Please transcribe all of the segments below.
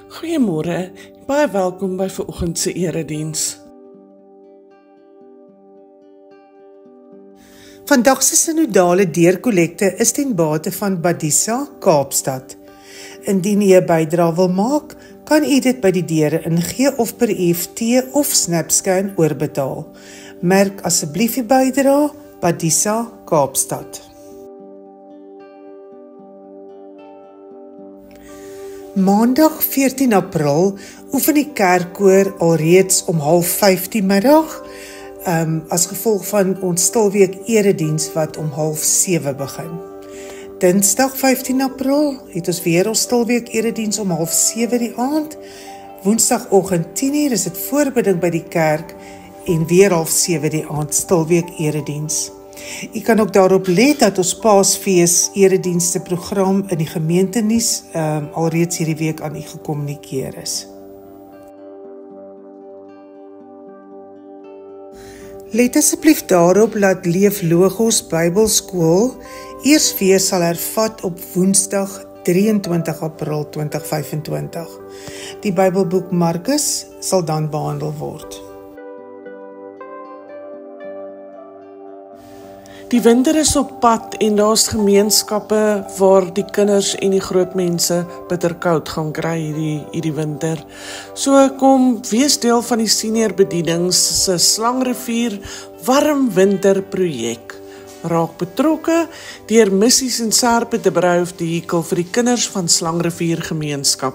Goeiemôre, baie welkom by vanoggend se erediens. Vandag se sinodale deurkollekte is ten bate van Badisa, Kaapstad. Indien jy 'n bydrae wil maak, kan u dit by die deure ingee of per EFT of SnapScan oorbetaal. Merk asseblief die bydrae Badisa, Kaapstad. Maandag 14 April oefen die kerkkoor alreeds om 4:30 die middag, as gevolg van ons stilweek erediens wat om 6:30 begin. Dinsdag 15 April het ons weer ons stilweek erediens om 6:30 die aand. Woensdagoggend 10:00 is dit voorbidding by die kerk en weer 6:30 die aand stilweek erediens. U kan ook daarop let dat ons Paasfees eredienste program in die gemeentenuus alreeds hierdie week aan u gekommunikeer is. Let asseblief daarop dat Leef Logos Bybelskool eers weer sal hervat op Woensdag 23 April 2025. Die Bybelboek Markus sal dan behandel word. Die winter is op pad en daar's gemeenskappe waar die kinders en die groot mense bitterkoud gaan kry hierdie winter. So kom wees deel van die senior bedienings se Slangrivier warm winterprojek. Raak betrokke deur missies en serpe te vehikel vir die kinders van Slangrivier gemeenskap.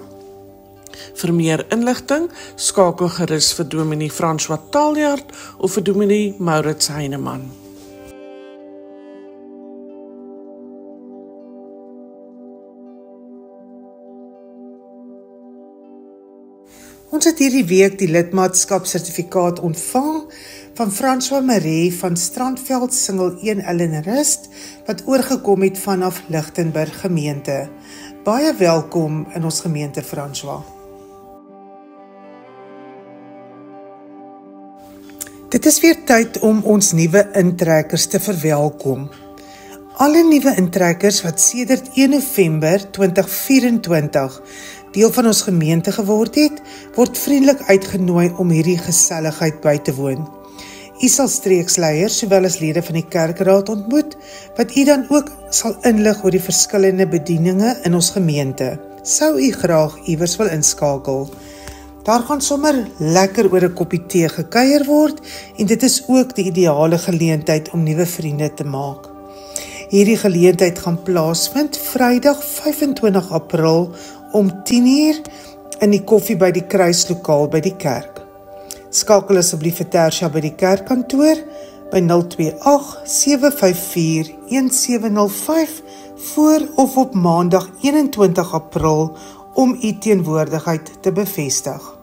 Vir meer inligting skakel gerus vir Dominee François Taljaard of vir Dominee Maurits Heineman. Ons het hierdie week die lidmaatskapsertifikaat ontvang van François Marie van Strandveld Singel 1 Ellenrust, wat oorgekom het vanaf Lichtenburg gemeente. Baie welkom in ons gemeente, François. Dit is weer tyd om ons nuwe intrekkers te verwelkom. Alle nuwe intrekkers wat sedert 1 November 2024 deel van ons gemeente geword het, word vriendelik uitgenooi om hierdie geselligheid by te woon. U sal streeksleiers sowel as lede van die kerkraad ontmoet, wat u dan ook sal inlig oor die verskillende bedieninge in ons gemeente. Sou u graag iewers wil inskakel? Daar gaan sommer lekker oor 'n koppie tee gekuier word en dit is ook die ideale geleentheid om nuwe vriende te maak. Hierdie geleentheid gaan plaasvind Vrydag 25 April om 10:00 in die koffie by die kruislokaal by die kerk. Skakel asseblief vir Tersia by die kerkkantoor by 028-754-1705 voor of op Maandag 21 April om u teenwoordigheid te bevestig.